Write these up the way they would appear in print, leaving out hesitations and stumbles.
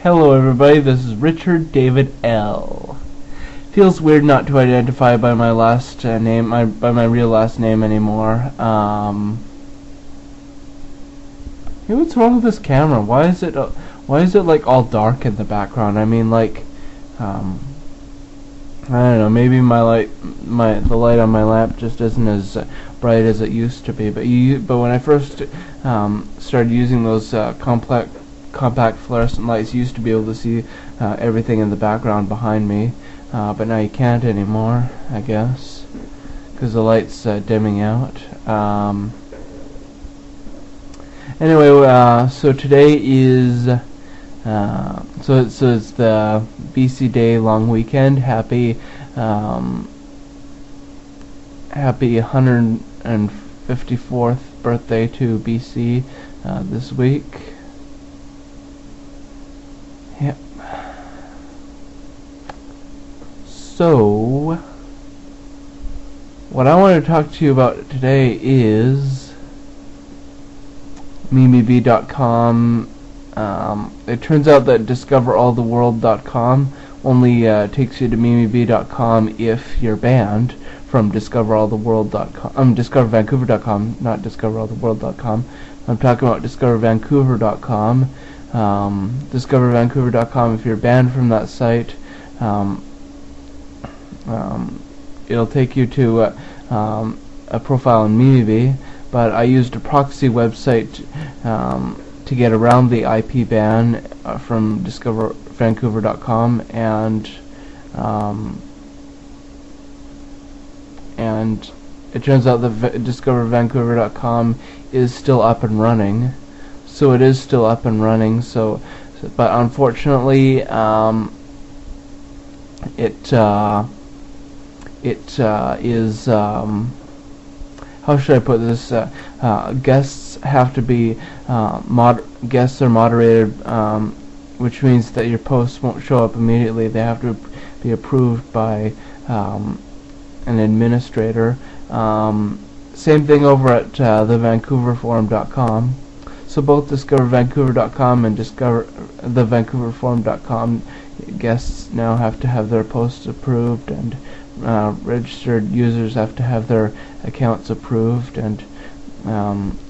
Hello everybody, this is Richard David L. Feels weird not to identify by my last name, by my real last name anymore. Hey, what's wrong with this camera? Why is it like all dark in the background? I mean, like, I don't know. Maybe the light on my lamp just isn't as bright as it used to be. But when I first started using those compact fluorescent lights, you used to be able to see everything in the background behind me. But now you can't anymore, I guess, because the light's dimming out. Anyway, so today is so it's the BC Day long weekend. Happy 154th birthday to BC this week. Yep. So, what I want to talk to you about today is MimiBee.com. It turns out that DiscoverAllTheWorld.com only takes you to MimiBee.com if you're banned from DiscoverAllTheWorld.com. DiscoverVancouver.com, not DiscoverAllTheWorld.com. I'm talking about DiscoverVancouver.com. DiscoverVancouver.com, if you're banned from that site, it'll take you to a profile in MimiBee, but I used a proxy website to get around the IP ban from DiscoverVancouver.com, and it turns out that DiscoverVancouver.com is still up and running. So it is still up and running. But unfortunately, it is. How should I put this? Guests have to be guests are moderated, which means that your posts won't show up immediately. They have to be approved by an administrator. Same thing over at thevancouverforum.com. So both DiscoverVancouver.com and thevancouverforum.com guests now have to have their posts approved, and registered users have to have their accounts approved, and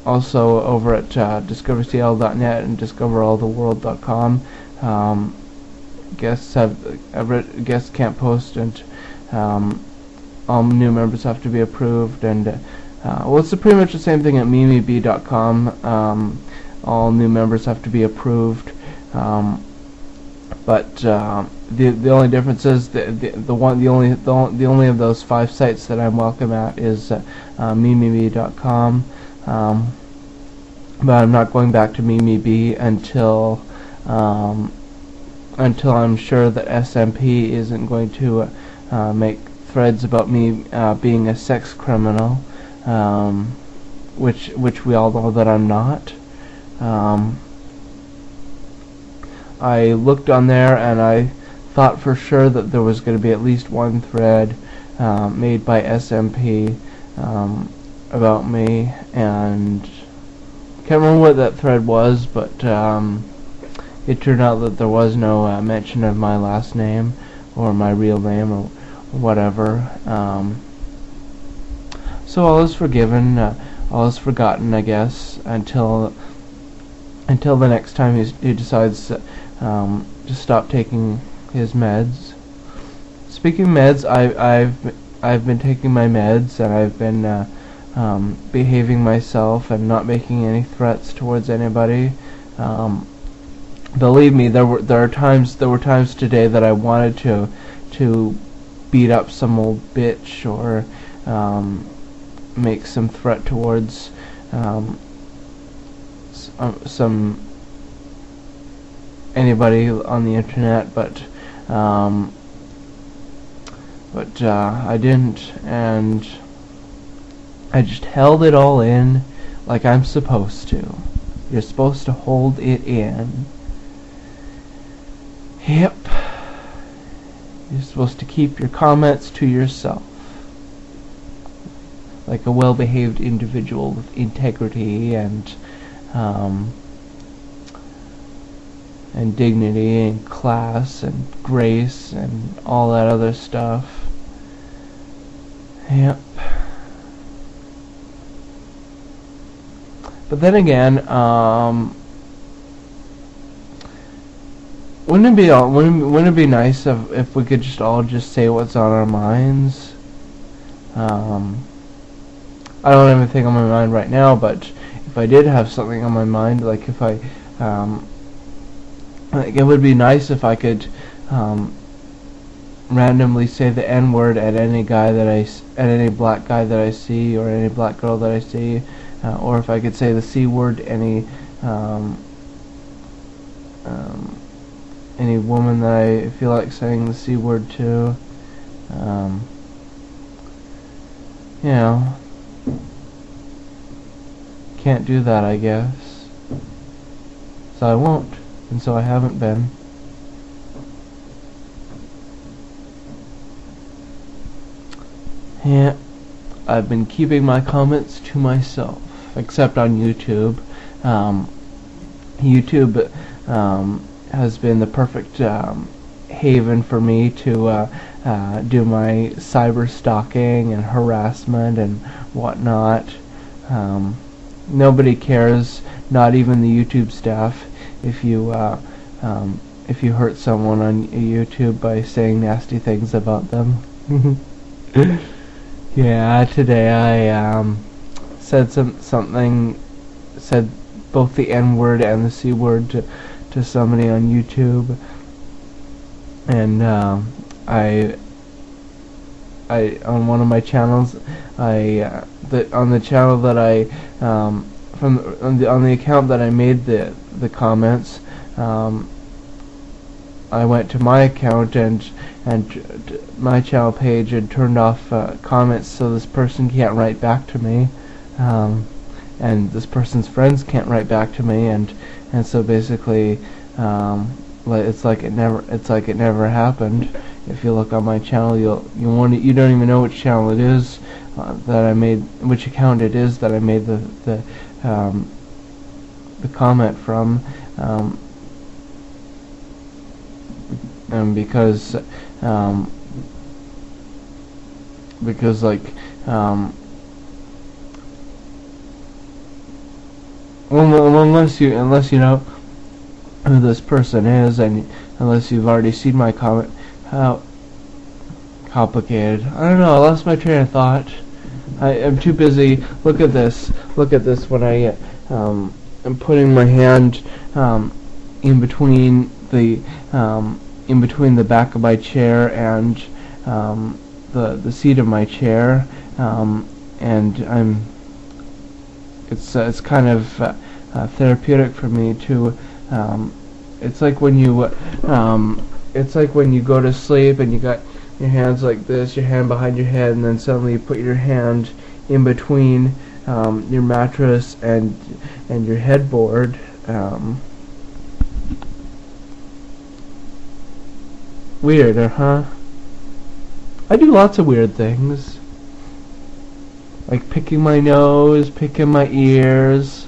also over at DiscoverCL.net and DiscoverAllTheWorld.com, guests can't post, and all new members have to be approved, and well, it's pretty much the same thing at MimiBee.com. All new members have to be approved, but the only difference is the only of those 5 sites that I'm welcome at is MimiBee.com. But I'm not going back to MimiBee until I'm sure that SMP isn't going to make threads about me being a sex criminal, which we all know that I'm not. I looked on there and I thought for sure that there was going to be at least one thread made by SMP about me, and can't remember what that thread was, but it turned out that there was no mention of my last name or my real name or whatever. So all is forgiven, all is forgotten, I guess, until the next time he decides to stop taking his meds. Speaking of meds, I've been taking my meds, and I've been behaving myself and not making any threats towards anybody. Believe me, there were times today that I wanted to beat up some old bitch or make some threat towards some anybody on the internet, but I didn't, and I just held it all in like I'm supposed to. You're supposed to hold it in. Yep. You're supposed to keep your comments to yourself, like a well-behaved individual with integrity and and dignity and class and grace and all that other stuff. Yep. But then again, wouldn't it be nice if we could just all just say what's on our minds? I don't have anything on my mind right now, but if I did have something on my mind, like if I, like it would be nice if I could randomly say the N-word at any guy that at any black guy that I see, or any black girl that I see, or if I could say the C-word any woman that I feel like saying the C-word to. You know, can't do that, I guess. So I won't, and so I haven't been. Yeah, I've been keeping my comments to myself, except on YouTube. YouTube has been the perfect haven for me to do my cyber stalking and harassment and whatnot. Nobody cares, not even the YouTube staff, if you hurt someone on YouTube by saying nasty things about them. Yeah, today I said both the N-word and the C-word to somebody on YouTube, and I on one of my channels, on the channel that I on the account that I made the comments, I went to my account and my channel page and turned off comments, so this person can't write back to me, and this person's friends can't write back to me, and so basically it's like it never happened. If you look on my channel, you don't even know which channel it is that I made, which account it is that I made the comment from, and because like unless you know who this person is, and unless you've already seen my comment, how complicated. I don't know, I lost my train of thought. I'm too busy. Look at this when I am putting my hand in between the back of my chair and the seat of my chair, and it's kind of therapeutic for me to. It's like when you go to sleep and you got your hands like this, your hand behind your head, and then suddenly you put your hand in between your mattress and your headboard. Weird, huh? I do lots of weird things, like picking my nose, picking my ears,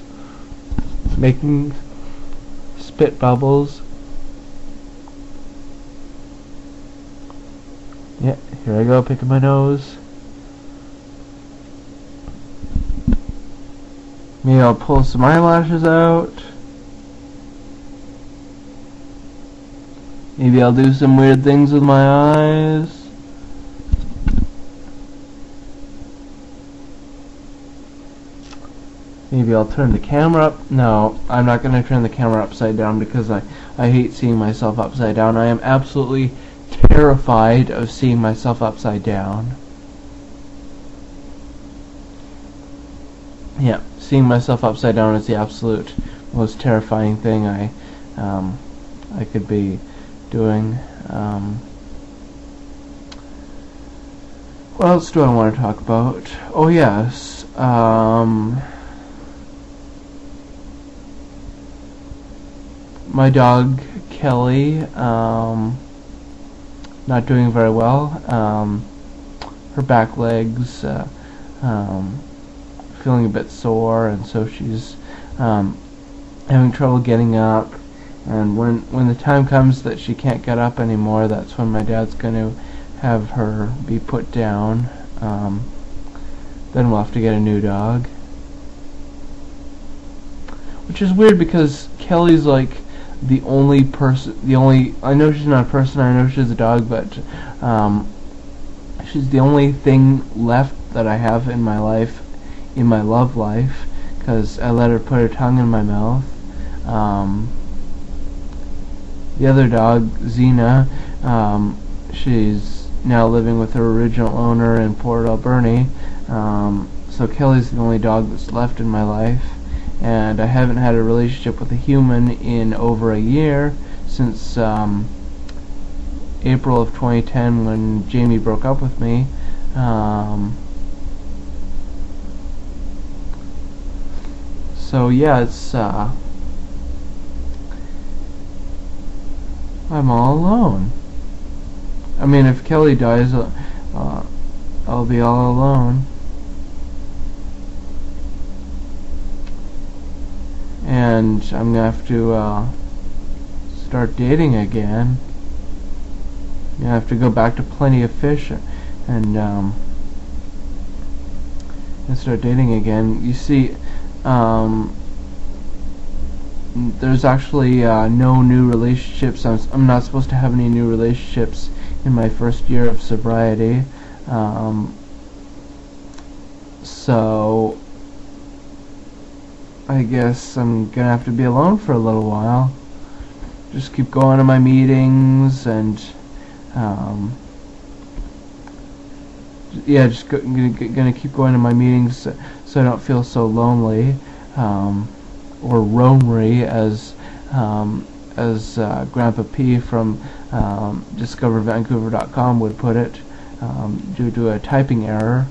making spit bubbles. Yeah, here I go, picking my nose. Maybe I'll pull some eyelashes out. Maybe I'll do some weird things with my eyes. Maybe I'll turn the camera up. No, I'm not going to turn the camera upside down because I hate seeing myself upside down. I am absolutely terrified of seeing myself upside down. Yeah, seeing myself upside down is the absolute most terrifying thing I could be doing. What else do I want to talk about? Oh yes, my dog Kelly, not doing very well. Her back legs feeling a bit sore, and so she's having trouble getting up, And when the time comes that she can't get up anymore, that's when my dad's going to have her be put down. Then we'll have to get a new dog. Which is weird because Kelly's like the only person, I know she's not a person, I know she's a dog, but she's the only thing left that I have in my life, in my love life, because I let her put her tongue in my mouth. The other dog, Xena, she's now living with her original owner in Port Alberni, so Kelly's the only dog that's left in my life. And I haven't had a relationship with a human in over a year, since April of 2010 when Jamie broke up with me. So yeah, it's I'm all alone. I mean, if Kelly dies, I'll be all alone. And I'm gonna have to start dating again. I'm gonna have to go back to Plenty of Fish and start dating again. You see, there's actually no new relationships. I'm not supposed to have any new relationships in my first year of sobriety. So I guess I'm gonna have to be alone for a little while. Just keep going to my meetings and yeah, just gonna keep going to my meetings so I don't feel so lonely, or roamery, as Grandpa P from DiscoverVancouver.com would put it, due to a typing error.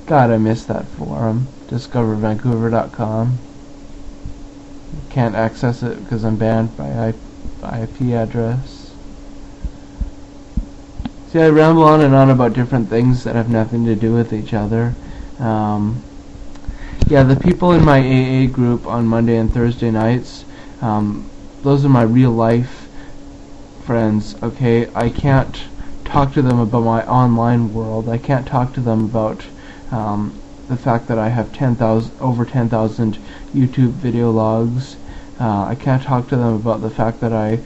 God, I miss that forum, DiscoverVancouver.com. Can't access it because I'm banned by IP address. See, I ramble on and on about different things that have nothing to do with each other. Yeah, the people in my AA group on Monday and Thursday nights, those are my real life friends, okay? I can't talk to them about my online world. I can't talk to them about the fact that I have over 10,000 YouTube video logs. I can't talk to them about the fact that I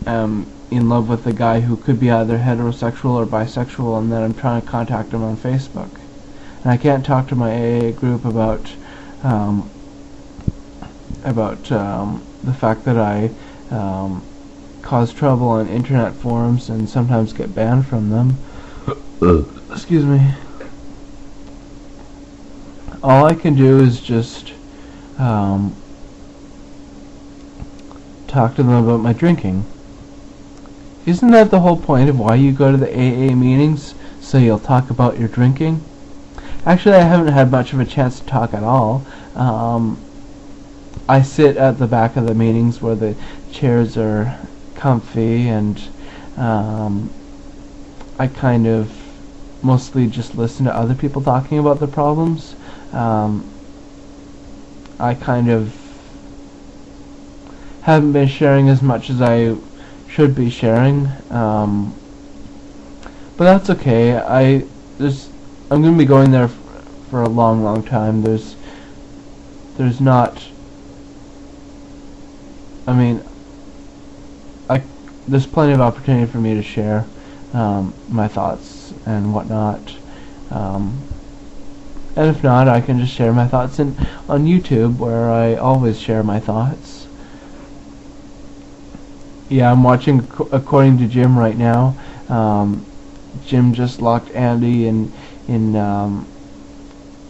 am in love with a guy who could be either heterosexual or bisexual, and that I'm trying to contact him on Facebook. And I can't talk to my AA group about the fact that I cause trouble on internet forums and sometimes get banned from them. Excuse me. All I can do is just talk to them about my drinking. Isn't that the whole point of why you go to the AA meetings? So you'll talk about your drinking? Actually, I haven't had much of a chance to talk at all. I sit at the back of the meetings where the chairs are comfy, and I kind of mostly just listen to other people talking about their problems. I kind of haven't been sharing as much as I should be sharing, but that's okay. I'm going to be going there for a long time. There's not, I mean, there's plenty of opportunity for me to share my thoughts and whatnot. And if not, I can just share my thoughts on YouTube, where I always share my thoughts. Yeah, I'm watching According to Jim right now. Jim just locked Andy in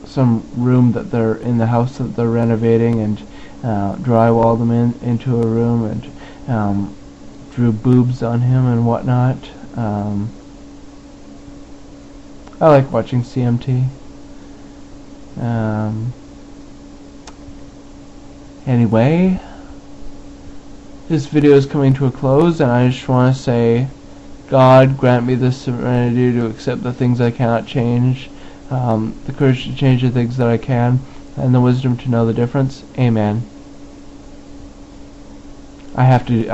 some room that they're in the house that they're renovating, and drywalled him into a room, and drew boobs on him and whatnot. I like watching CMT. Anyway, this video is coming to a close, and I just want to say God, grant me the serenity to accept the things I cannot change, the courage to change the things that I can, and the wisdom to know the difference. Amen. I have to